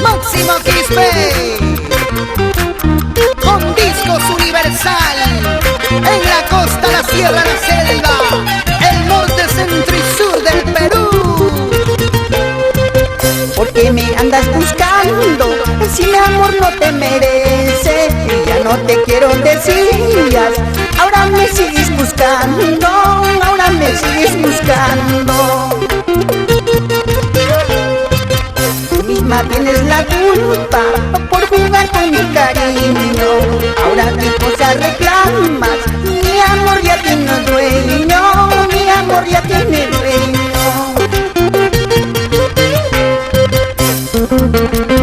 Máximo Quispe, con discos Universal, en la costa, la sierra, la selva, el norte, centro y sur del Perú. ¿Por qué me andas buscando si mi amor no te merece? Ya no te quiero, decías, ahora me sigues buscando, ahora me sigues buscando. Tú misma tienes la culpa por jugar con mi cariño. Ahora qué cosa reclamas, mi amor ya tiene dueño, mi amor ya tiene dueño.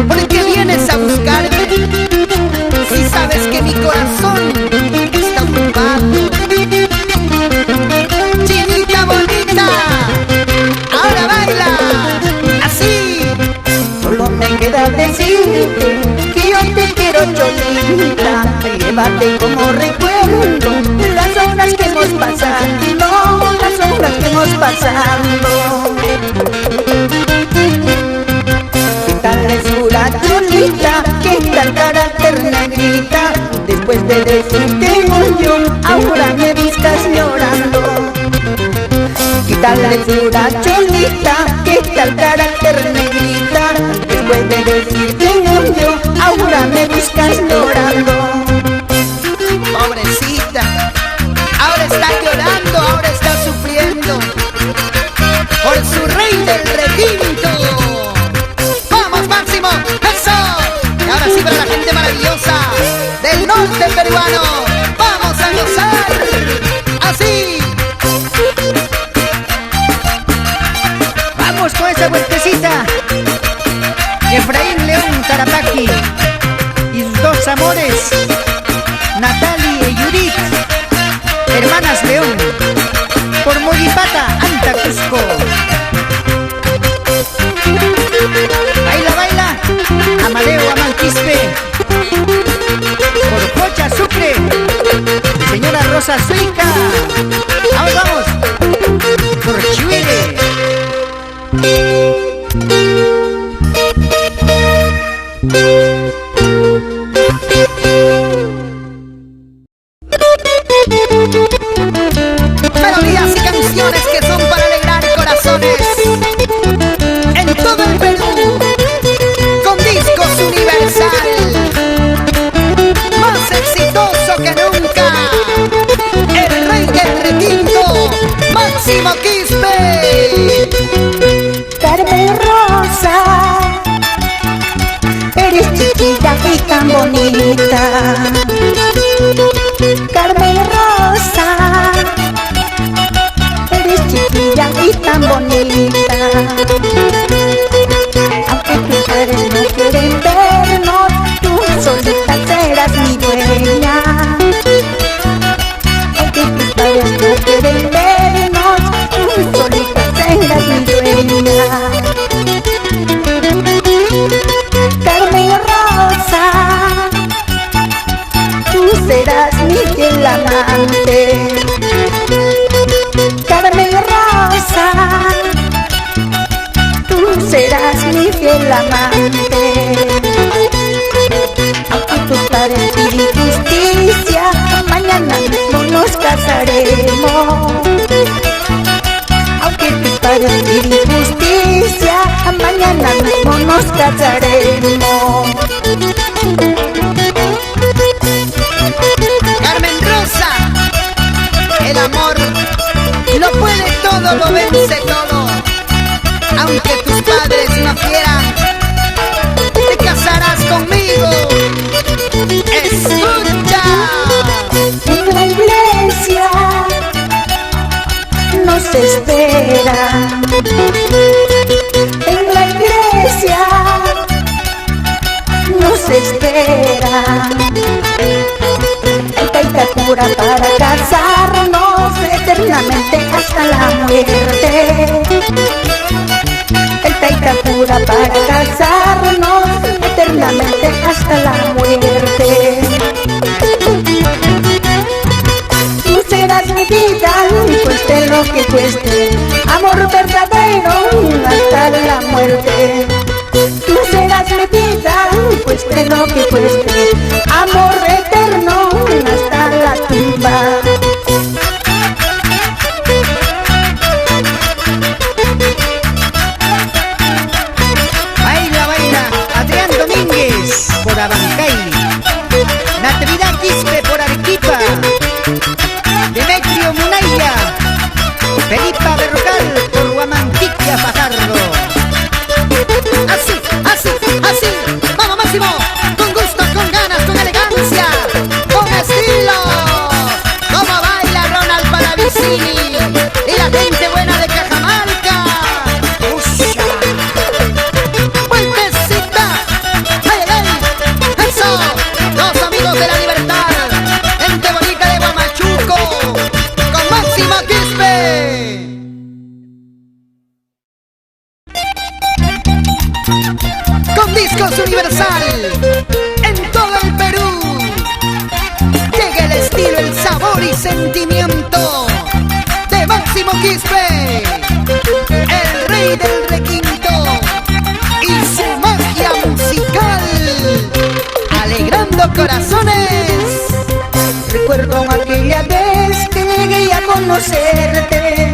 ¿Por qué vienes a buscarme si sabes que mi corazón está ocupado? Chinita bonita, ahora baila así. Solo me queda decirte que yo te quiero, cholita. Llévate como recuerdo las horas que hemos pasado, las horas que hemos pasado. ¿Qué tal resura, cholita? ¿Qué tal carácter, negrita? Después de decirte yo, ahora me buscas llorando. ¿Qué tal resura, cholita? ¿Qué tal carácter, negrita? Después de decirte yo, ahora me buscas llorando. Pobrecita, ahora está llorando, ahora está sufriendo por su rey del requinto. ¡Vamos, Máximo! ¡Eso! Y ahora sí para la gente maravillosa del norte peruano. ¡Vamos a gozar! ¡Así! Vamos con esa vueltecita. Efraín León Tarapaqui y sus dos amores, Natalie y Judith, hermanas León, por Mogipata, Anta Cusco. Baila, baila, Amadeo Amalquispe, por Pocha Sucre, señora Rosa Suica. Vamos, vamos, por Chuile. Melodías y canciones que son para alegrar corazones en todo el Perú, con discos Universal, más exitoso que nunca, el rey del requinto, Máximo Quispe. Carmen Rosa, eres chiquita y tan bonita. Carmen Rosa, eres chiquilla y tan bonita. Aunque tus padres no quieren vernos, tú solita serás mi dueña. Aunque tus padres no quieren vernos, tú solita serás mi dueña. Carmen Rosa, tú serás mi fiel amante. Carmen Rosa, tú serás mi fiel amante. Aunque tus padres piden justicia, mañana mismo nos casaremos. Aunque tus padres piden justicia, mañana mismo nos casaremos. Carmen Rosa, el amor lo puede todo, lo vence todo. Aunque tus padres no quieran, te casarás conmigo. Escucha. En la iglesia nos espera. En la iglesia nos espera. El taita cura para casarnos eternamente hasta la muerte. El taita cura para casarnos eternamente hasta la muerte. Tú serás mi vida, cueste lo que cueste, amor verdadero hasta la muerte. Tú serás mi vida. lo que cueste, amor eterno hasta la tumba. Baila, baila, Adrián Domínguez por Abancay, Natividad Quispe por Arequipa, Demetrio Munaya, Felipa Berrocal por Huamantiquia, Fajardo. Así, así, así. Vamos, Máximo. Con gusto, con ganas, con elegancia, con estilo. Como baila Ronald Palavicini y la gente buena de Cajamarca. ¡Usha! ¡Vueltecita! ¡Ay, ay, ay! ¡Eso! Los amigos de la libertad. Gente bonita de Huamachuco. Con Máximo Quispe. Con Discos Universal en todo el Perú llega el estilo, el sabor y sentimiento de Máximo Quispe, el rey del requinto y su magia musical, alegrando corazones. Recuerdo aquella vez que llegué a conocerte.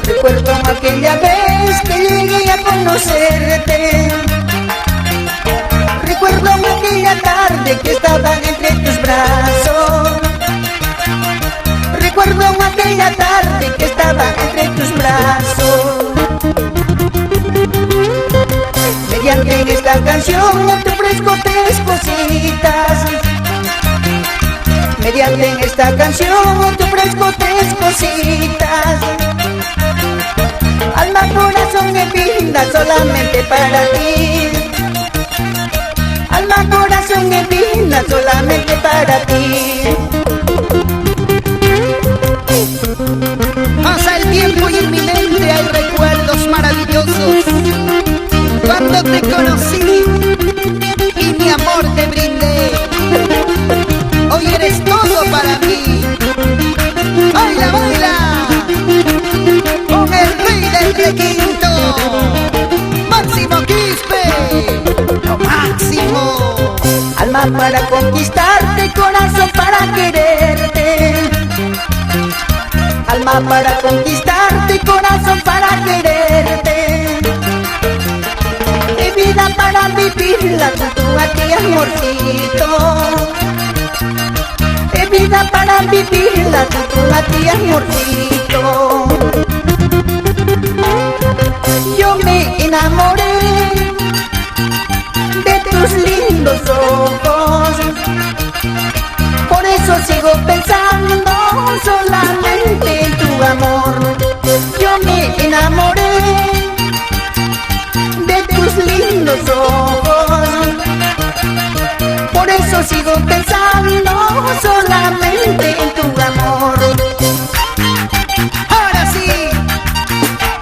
Recuerdo aquella vez que llegué a conocerte. Recuerdo aquella tarde que estaba entre tus brazos. Recuerdo aquella tarde que estaba entre tus brazos. Mediante esta canción te ofrezco tres cositas. Mediante esta canción te ofrezco tres cositas. Alma, corazón y vida solamente para ti. Alma, corazón y vida solamente para ti. Pasa el tiempo y en mi mente hay recuerdos maravillosos. Cuando te conocí y mi amor te brindé, hoy eres todo para mí. Baila, baila con el rey del requinto, Máximo Quispe, lo máximo. Alma para conquistarte, corazón para quererte. Alma para conquistarte, corazón para quererte. Y vida para vivirla junto a ti, amorcito. Y vida para vivirla junto a ti, amorcito. Yo me enamoré de tus lindos ojos, por eso sigo pensando solamente en tu amor. Yo me enamoré de tus lindos ojos, por eso sigo pensando solamente en tu amor. Ahora sí,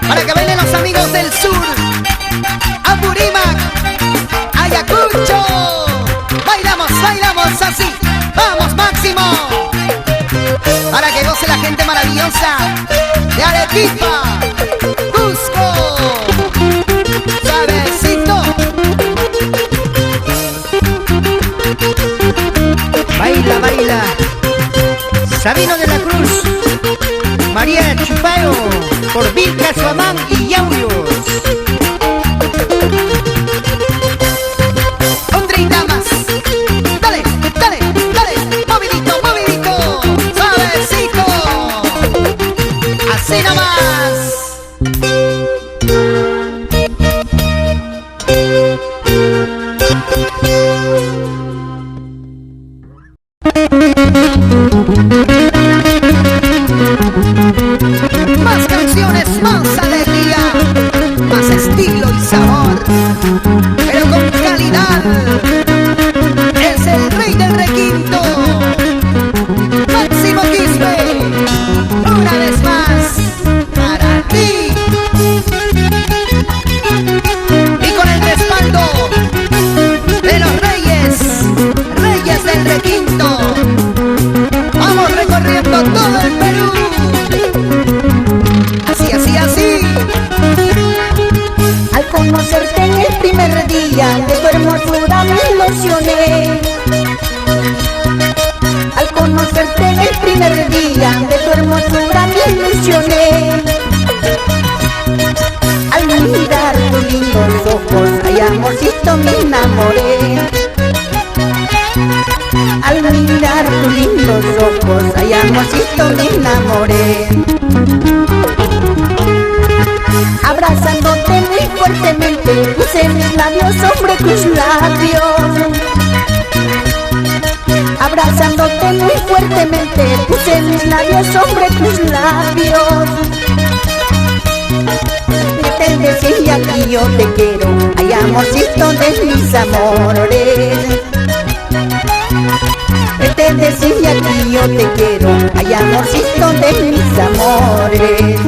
para que bailen los amigos del sur, Apurímac, Ayacucho. Bailamos, bailamos así. Vamos, Máximo. Para que goce la gente maravillosa de Arequipa, Cusco. Suavecito. Baila, baila, Sabino de la Cruz, María Chupao por Vilca, Suamán y Yauyos. Hombre y damas, dale, dale, dale, movidito, movidito, suavecito, así nomás. Más canciones, más alegría, más estilo y sabor, pero con calidad. Es el rey del requinto, Máximo Quispe, una vez más para ti. Y con el respaldo de los reyes, reyes del requinto, vamos recorriendo todo el Perú. Así, así, así. Al conocerte en el primer día de tu hermosa hermosura me ilusioné. Al conocerte en el primer día, de tu hermosura me ilusioné. Al mirar tus lindos ojos, ay amorcito me enamoré. Al mirar tus lindos ojos, ay amorcito me enamoré. Abrazándote muy fuertemente, puse mis labios sobre tus labios. Abrazándote muy fuertemente, puse mis labios sobre tus labios. Te decía que yo te quiero, ay amorcito de mis amores. Te decía que yo te quiero, ay amorcito de mis amores.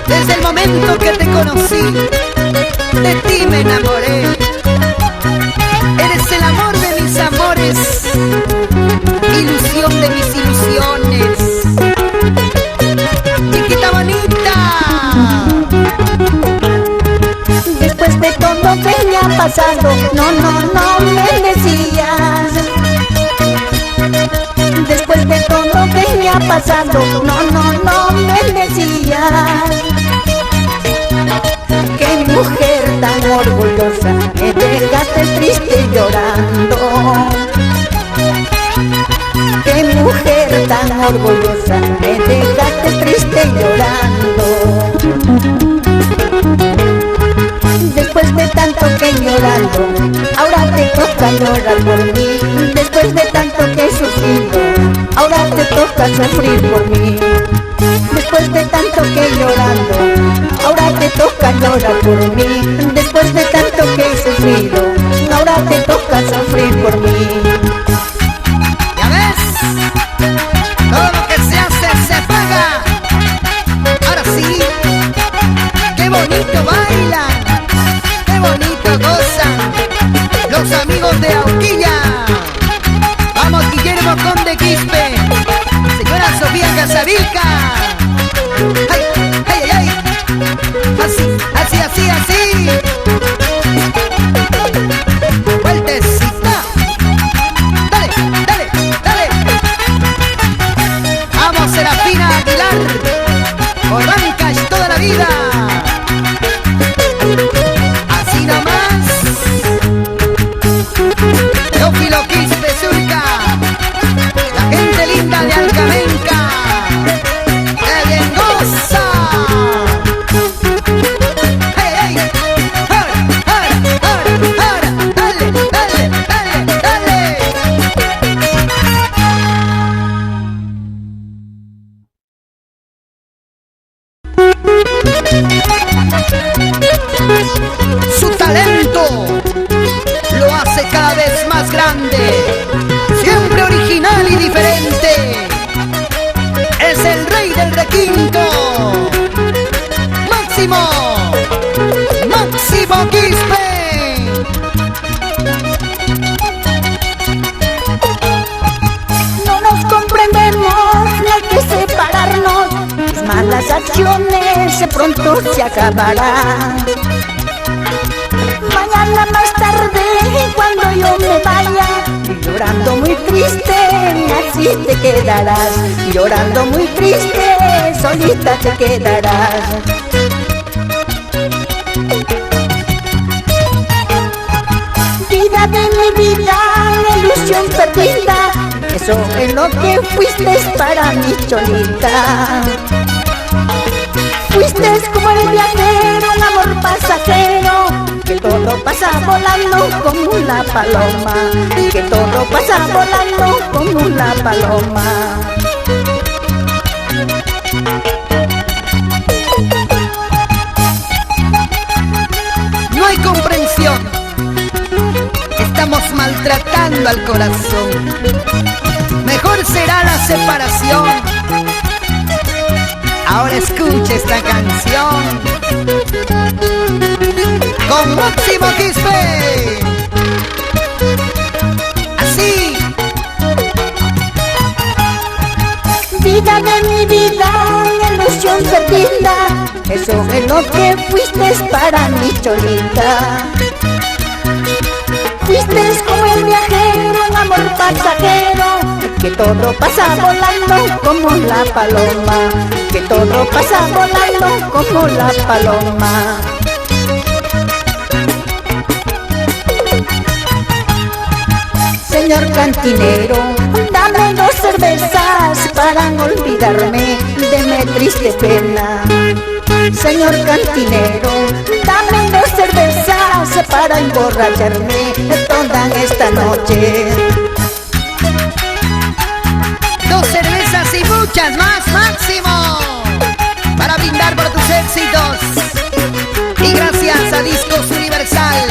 Desde el momento que te conocí, de ti me enamoré. Eres el amor de mis amores, ilusión de mis ilusiones. Chiquita bonita. Después de todo que me ha pasado, no me decías. Después de todo que me ha pasado, no me decías. Qué mujer tan orgullosa, me dejaste triste llorando. Qué mujer tan orgullosa, me dejaste triste llorando. Después de tanto que llorando, ahora te toca llorar por mí. Después de tanto que he sufrido, ahora te toca sufrir por mí. Después de tanto que llorando, ahora te toca llorar por mí. Después de tanto que he sufrido, ahora te toca sufrir por mí. ¿Ya ves? Todo lo que se hace se paga. Ahora sí, qué bonito bailan, qué bonito gozan los amigos de Auquilla. Vamos Guillermo Conde Quispe, señora Sofía Casavilca. ¡Ay, ay, ay, ay! Así, así, así, así. Vueltecita. Dale, dale, dale. Vamos Serafina Aguilar, por Bancas toda la vida. Así nomás. Teófilo Quispe Surca, la gente linda de Alcamenca. ¡Qué bien goza! ¡Hey, hey! ¡Ahora! ¡Dale, dale, dale, dale! Su talento lo hace cada vez más grande, siempre original y diferente. Es el rey del requinto, Máximo, Máximo Quispe. No nos comprendemos, no hay que separarnos. Tus malas acciones de pronto se acabarán. Mañana más tarde, cuando yo me vaya, llorando muy triste, así te quedarás. Llorando muy triste, solita te quedarás. Vida de mi vida, ilusión perdida, eso es lo que fuiste para mi Cholita. Fuiste como el viajero, un amor pasajero, que todo pasa volando como una paloma, que todo pasa volando como una paloma. No hay comprensión, estamos maltratando al corazón. Mejor será la separación. Ahora escucha esta canción con Máximo Quispe. Así. Vida de mi vida, ilusión perdida, eso es lo que fuiste para mi Cholita. Fuiste como el viajero, un amor pasajero, que todo pasa volando como la paloma, que todo pasa volando como la paloma. Señor cantinero, dame 2 cervezas para no olvidarme de mi triste pena. Señor cantinero, dame 2 cervezas para emborracharme toda esta noche. 2 cervezas y muchas más, Máximo, para brindar por tus éxitos. Y gracias a Discos Universal,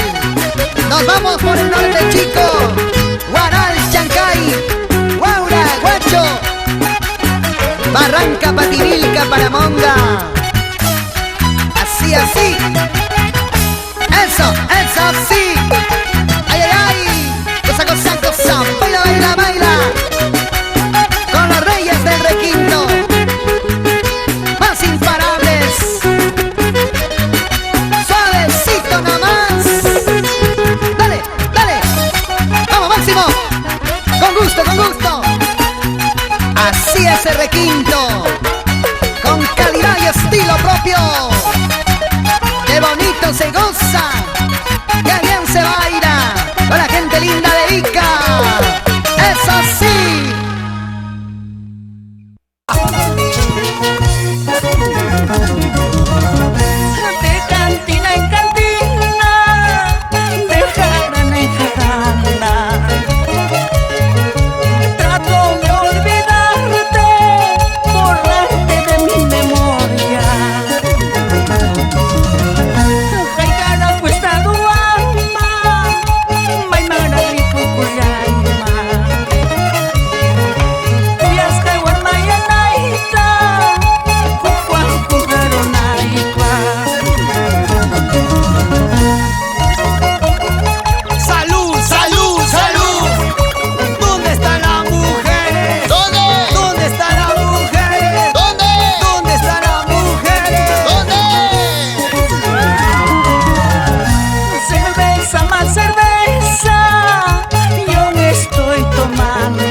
nos vamos por el norte, chico. Huaral, Chancay, Huaura, Huacho, Barranca, Pativilca, Paramonga. Así, así. Eso, sí. Ay, ay, ay. Cosa, cosa, cosa. Baila, baila, baila. Con los reyes del requinto. Más imparables. Suavecito nomás. Dale, dale. Vamos, Máximo. Con gusto, con gusto. Así es el requinto. Con calidad y estilo propio. ¡Qué bonito se goza! ¡Qué bien se baila! Con la gente linda de Ica. ¡Eso sí! De cantina en cantina, de jarana en jarana, trato de olvidarte, borrarte de mi memoria. Jaigana cuesta duama, maimara ripukuyaima, viaste guarmayanaita, kukuan kugaronaikwa. ¡Salud, salud, salud! ¿Dónde están las mujeres? ¿Dónde? ¿Dónde están las mujeres? ¿Dónde? ¿Dónde están las mujeres? ¿Dónde? Cerveza más cerveza, yo me estoy tomando.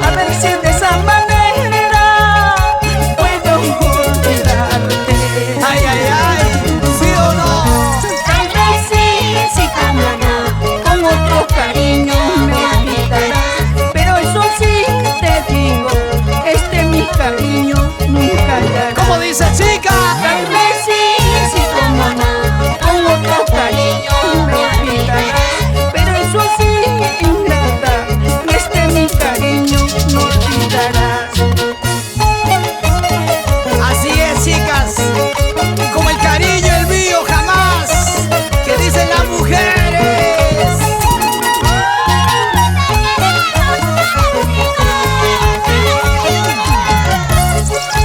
A ver si de esa manera puedo olvidarte. ¡Ay, ay, ay! ¿Sí o no? Tal vez sí, como no, con otro cariño me olvidarás. Pero eso sí te digo, mi cariño nunca hallarás. ¿Cómo dice, chica? Tal vez sí, como no, con otro cariño me olvidarás. Pero eso sí, ingrata, mi cariño no olvidarás. Así es, chicas. Como el cariño, el mío, jamás. ¿Qué dicen las mujeres?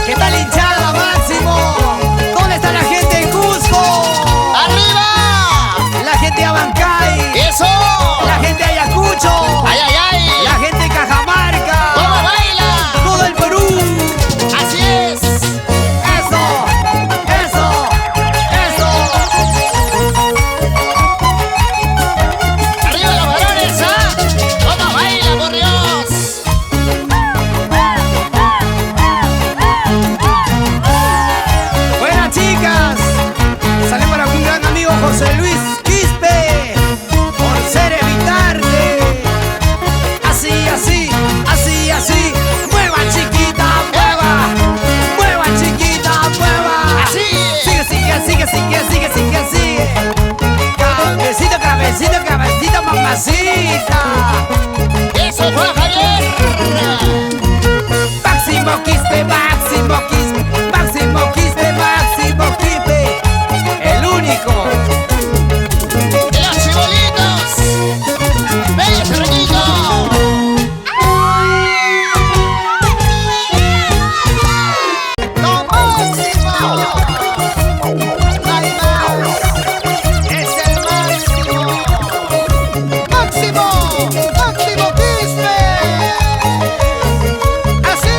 ¿Qué tal hinchada, Máximo? ¿Dónde está la gente en Cusco? ¡Arriba! La gente de Abancay. ¡Eso! La gente de Ayacucho. ¡Ay, ay, ay! La gente de Cajamarca. ¿Cómo baila? Todo el Perú. ¡Así es! Eso, eso, eso. ¡Arriba los varones, ah! ¿Cómo baila, por Dios? Buenas, chicas. Sale para un gran amigo José Luis Quispe, por ser evitarte. Así, así, así, así. Mueva, chiquita, mueva. Mueva, chiquita, mueva. ¡Así! Sigue, sigue, sigue, sigue, sigue, sigue, sigue. Cabecito, cabecito, cabecito, mamacita. ¡Eso, Juan Javier! Máximo Quispe, Máximo Quispe, Máximo Quispe, Máximo Quispe. El único. ¡De los chibolitos! ¡Bello Cerreñito! ¡Don Máximo! ¡No hay más! ¡Es el Máximo! ¡Máximo! ¡Máximo Quispe! ¡Así!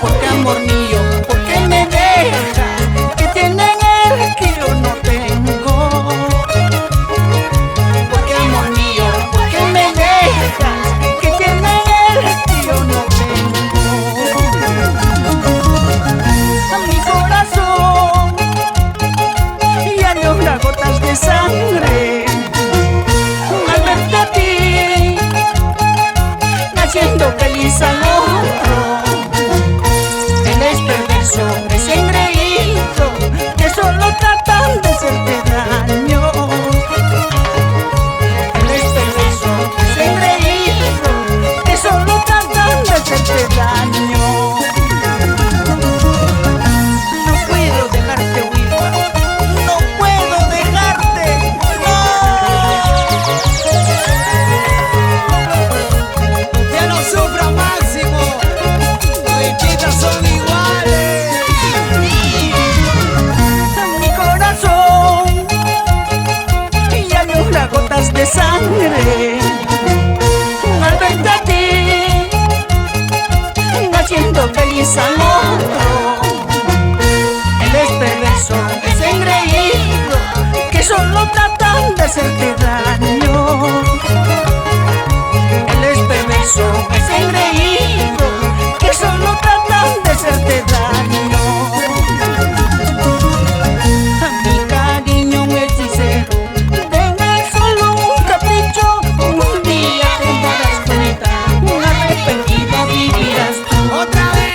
¿Por qué, amor mío? ¿Por qué me dejas? ¿Qué tiene él que yo no tengo? ¿Por qué, amor mío? ¿Por qué me dejas? ¿Qué tiene él que yo no tengo? A mi corazón ya no habrá gotas de sangre al verte a ti, naciendo feliz al otro. Él es perverso, es engreído, que solo tratan de hacerte daño. Él es perverso, es engreído, que solo tratan de hacerte daño. No puedo dejarte, Wilma, no puedo dejarte, no. Ya no sufra, Máximo. Toditas son iguales. Mi corazón ya no habrá gotas de sangre al verte a ti, naciendo feliz al otro. Él es perverso, es engreído, que solo tratan de hacerte daño. Él es perverso, es engreído, que solo tratan de hacerte daño. Mi cariño hechicero, tenga solo un capricho, un día te darás cuenta, arrepentida vivirás tú. Otra vez.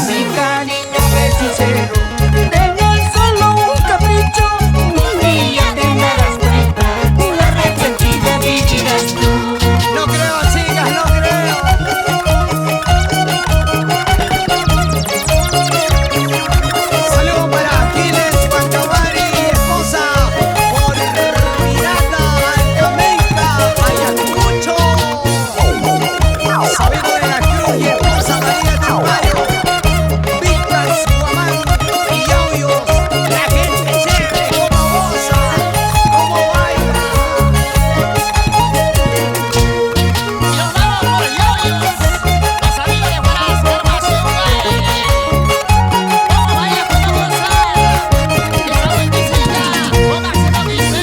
Mi cariño hechicero, tenga solo un capricho, un día te darás cuenta, arrepentida vivirás tú. No creo, chicas, no creo. Saludos para Aquiles, Guantabari, esposa, por Miranda, Jamaica, Ayacucho. Sabino de la Cruz y esposa María Chumayo, Víctor, Guamán y Yauyos. La gente chévere como goza, como baila. Y nos vamos por yoyos, los amigos de Juárez, Formación Baile. Como baila, como goza, y esa bendecida, con Máximo dice.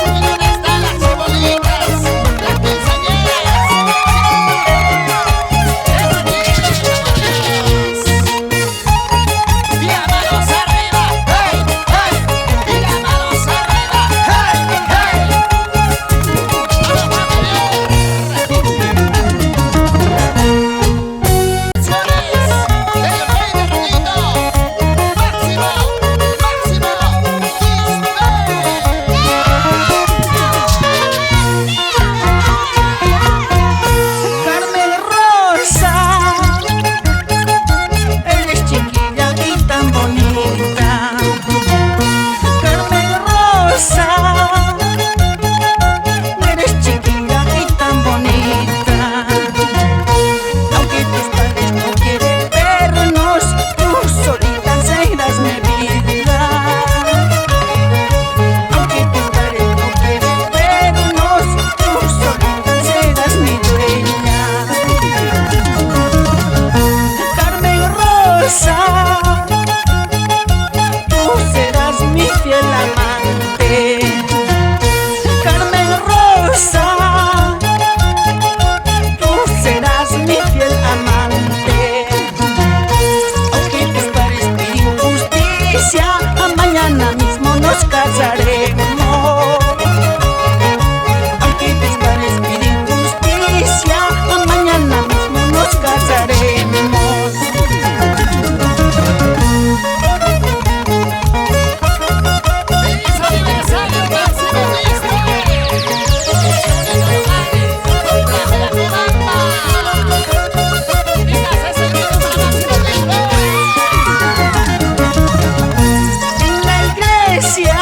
¿Y dónde están las chibolitas, las quinceañeras? ¡Qué bonito, chavales! Y las manos arriba, hey, hey, y las manos arriba, hey, hey. Vamos a Carmen Rosa, eres chiquilla y tan bonita. Carmen Rosa, eres chiquilla y tan bonita. Aunque tus padres no quieren vernos, tú solita serás mi vida. Aunque tus padres no quieren vernos, tú solita serás mi dueña. Carmen Rosa, tú serás mi fiel amante. Carmen Rosa, tú serás mi fiel amante. Aunque tus padres piden justicia, mañana mismo nos casaremos. Aunque tus padres piden justicia, mañana mismo nos casaremos. ¡Feliz aniversario, Máximo Quispe! ¡Traje la comanda! ¡Digas ese grupo para Máximo Quispe! En la iglesia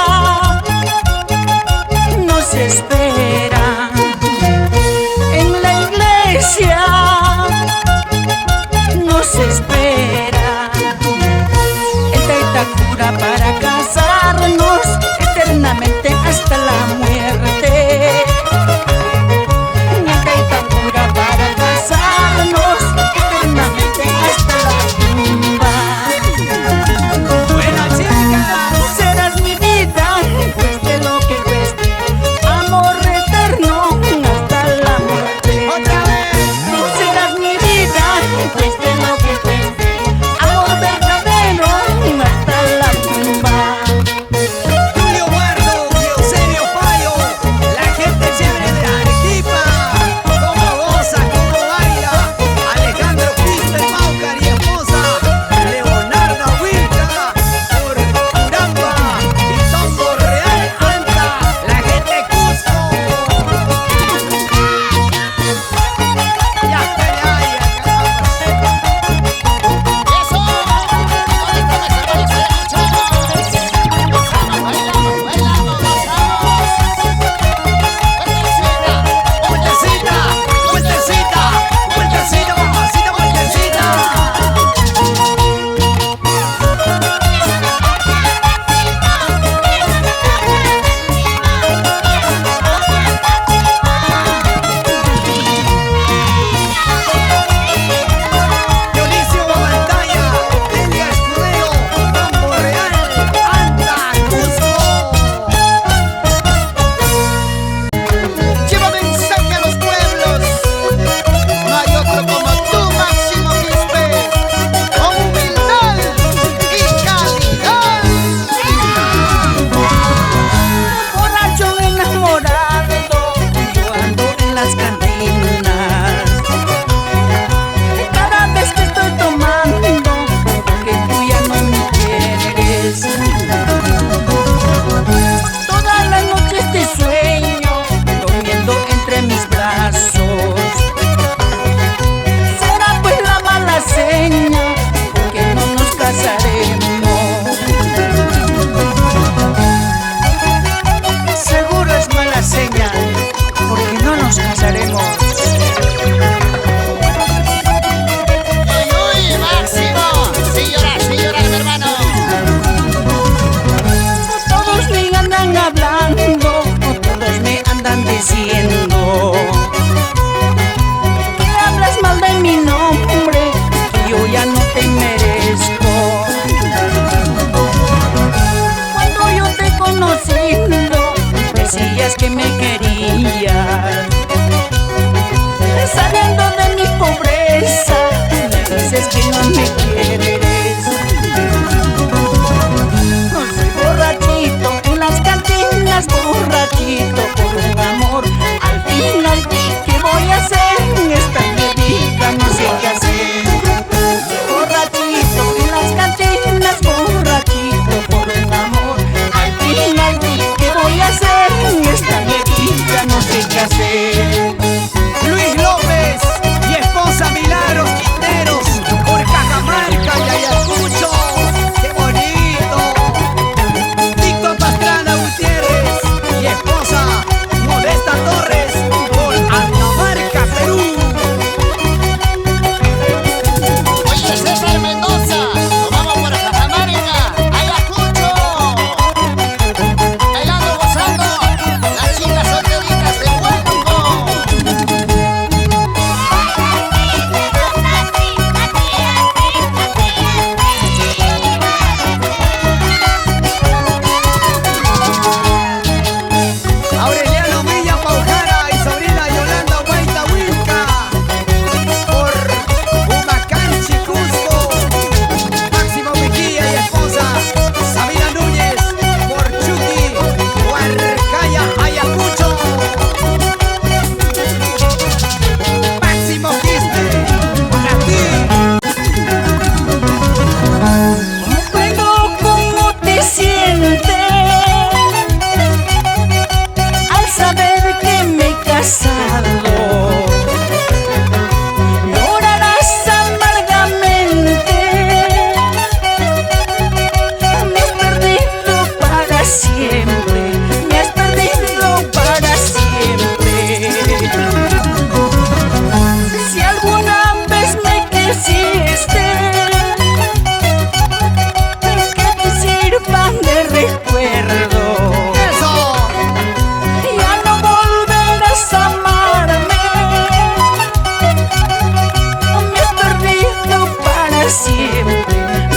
siempre,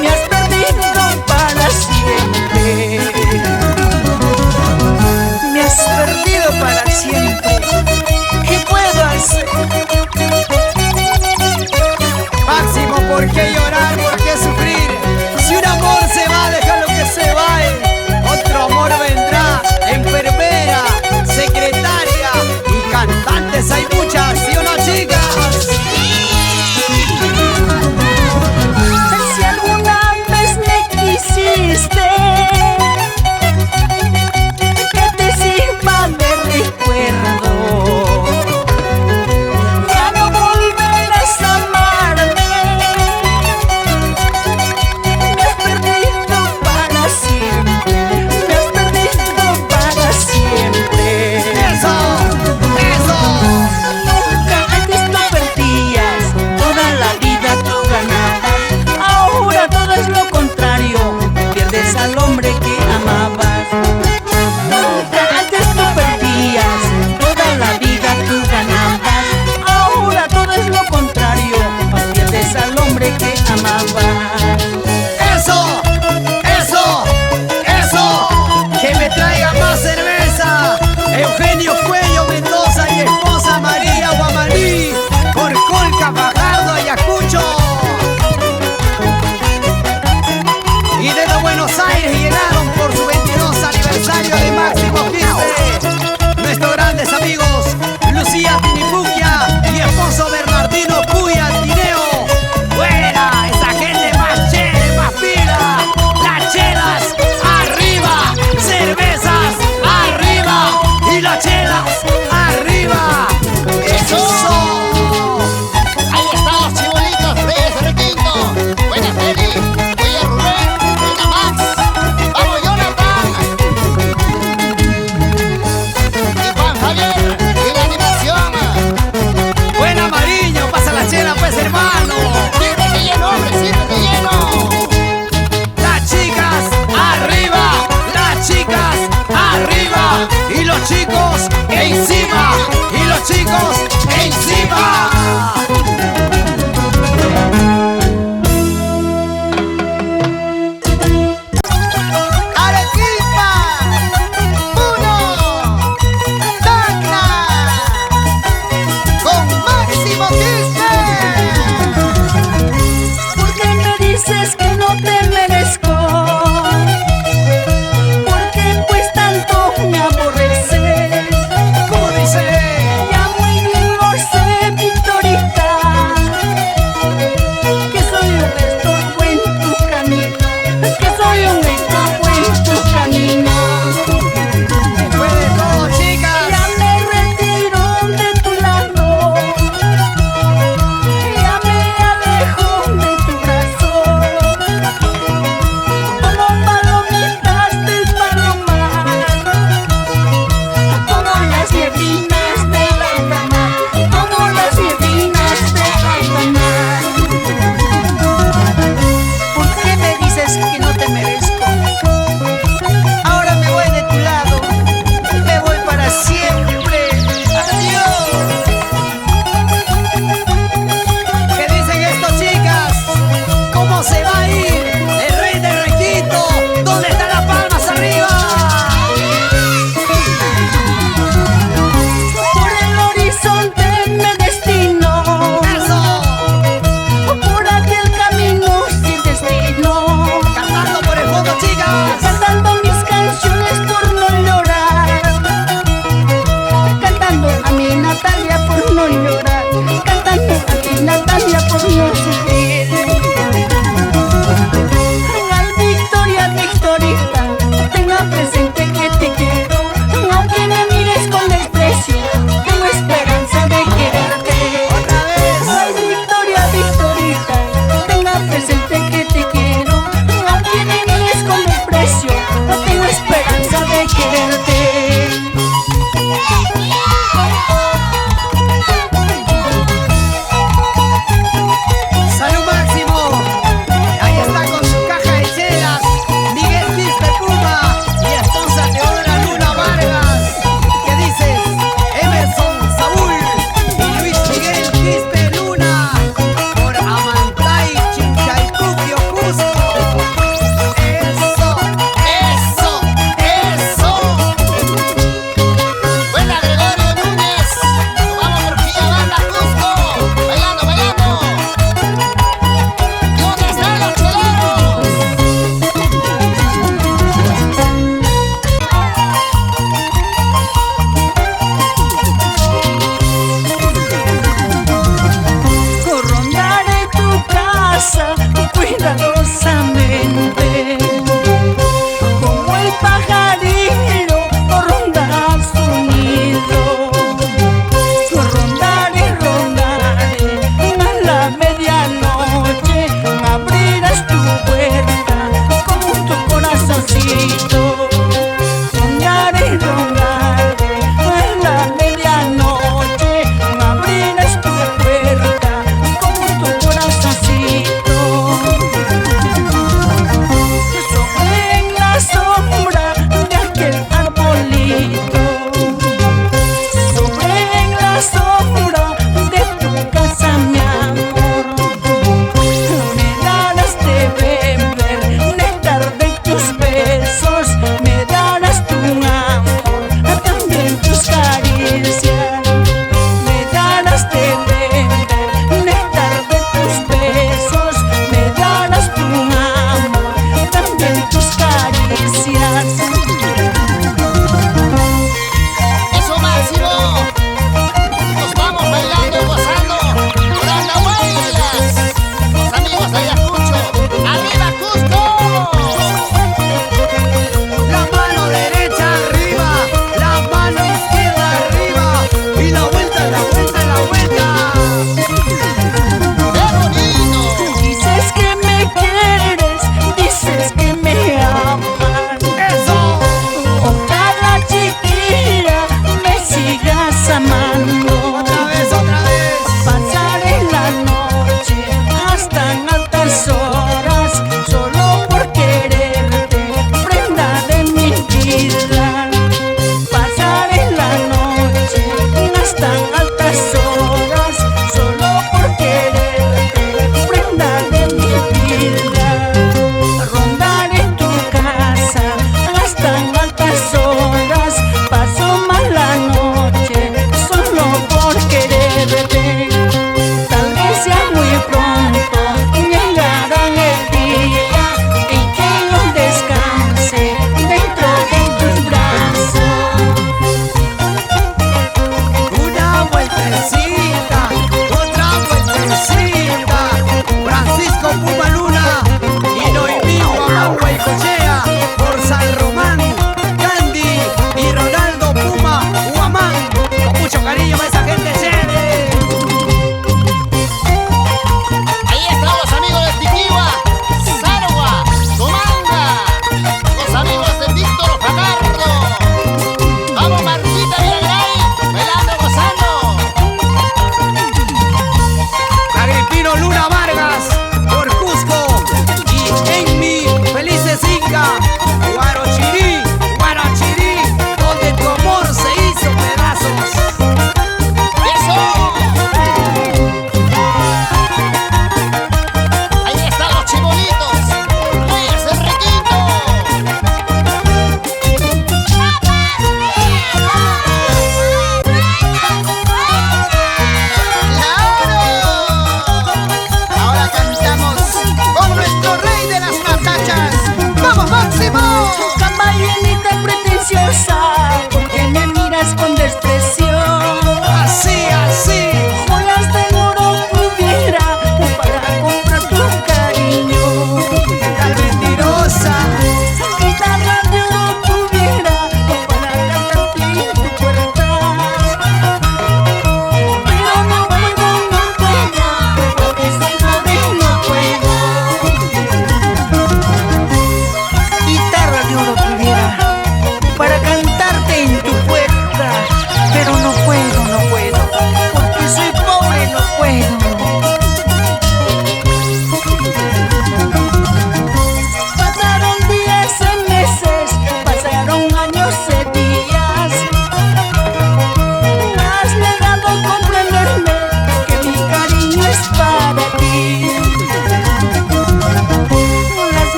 me has perdido para siempre. Me has perdido para siempre. ¿Qué puedo hacer? Máximo, ¿por qué llorar? ¿Por qué sufrir? Si un amor se va, déjalo que se vaya. Otro amor vendrá. Enfermera, secretaria y cantantes hay muchas, ¿sí o no, chicas? Si alguna vez me quisiste, que te sirva de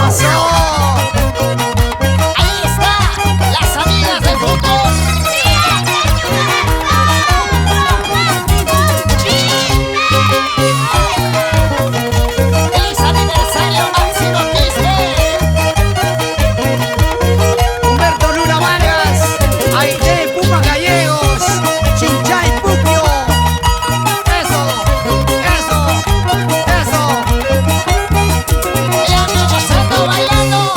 pasó? Ahí está, las amigas de fútbol. ¡Feliz aniversario, Máximo Quispe! Humberto Luna Vargas, Aide Puma Gallegos, Chinchay Puquio. Eso, eso, eso. Y ando gozando, bailando.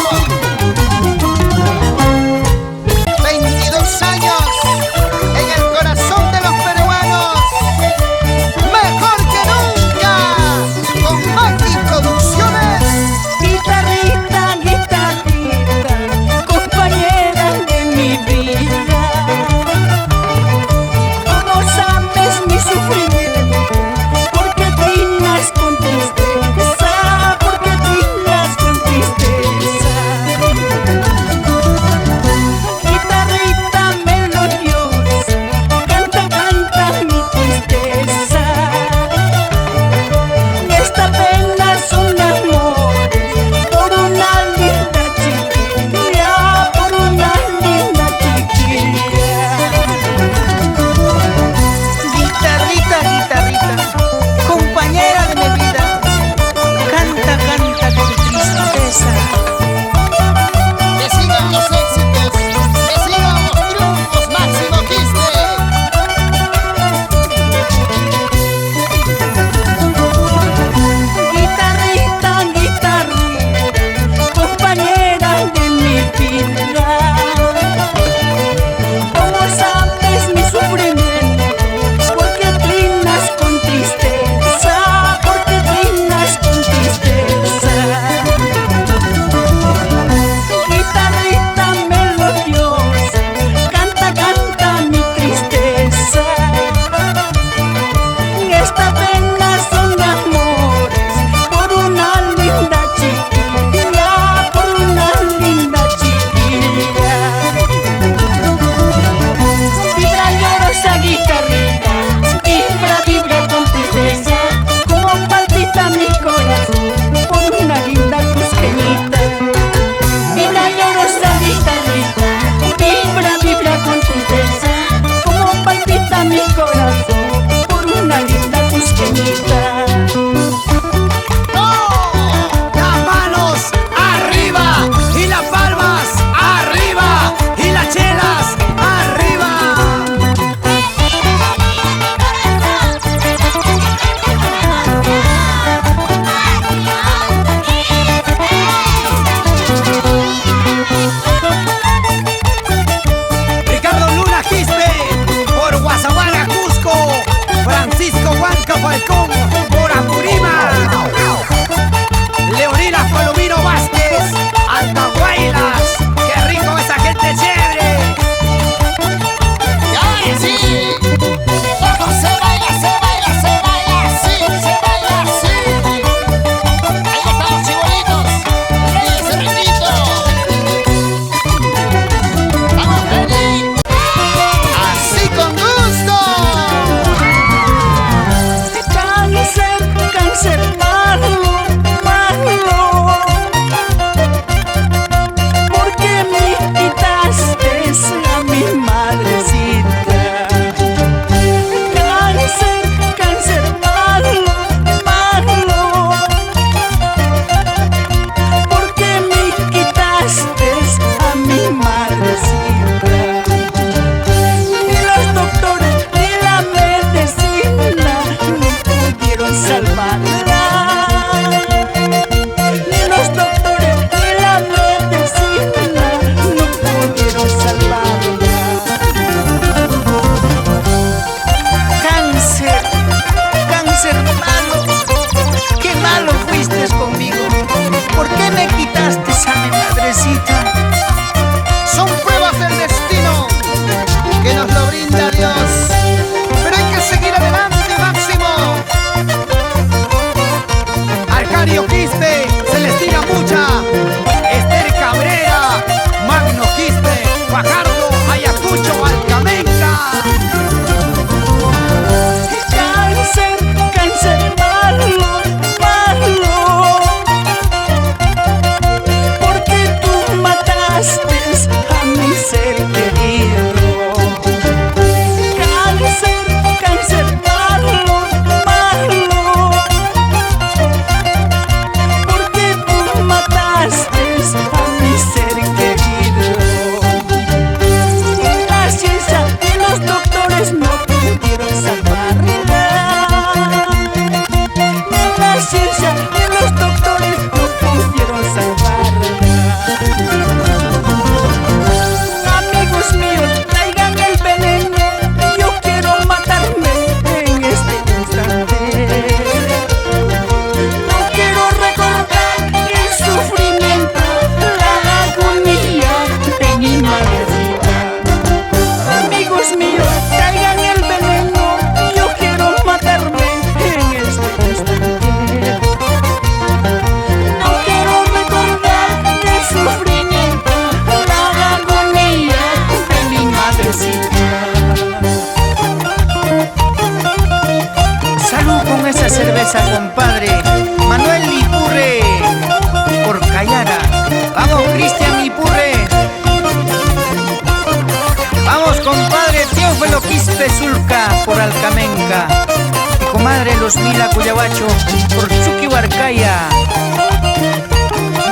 Carlos Mila Cuyabacho, por Chucky Barcaya.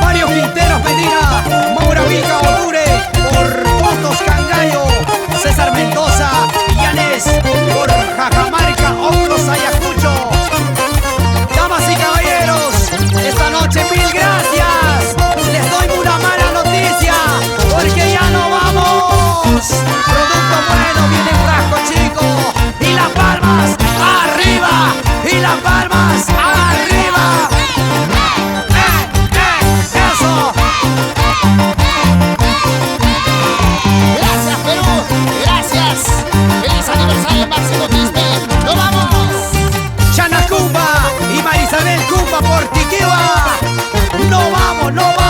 Mario Quinteros Medina, Maura Vica Odure, por Potos Cangallo, César Mendoza, Yanes, por Jacamarca, Ocros Ayacucho. Damas y caballeros, esta noche mil gracias. Les doy una mala noticia, porque ya no vamos. Producto bueno viene en frasco chico, y las palmas arriba, y las palmas arriba. Eso. Gracias, Perú. Gracias. Feliz aniversario, Máximo Quispe. ¡Nos vamos! Chana Cumba y Marisabel Cumba por Tiquiwa. No vamos, no vamos.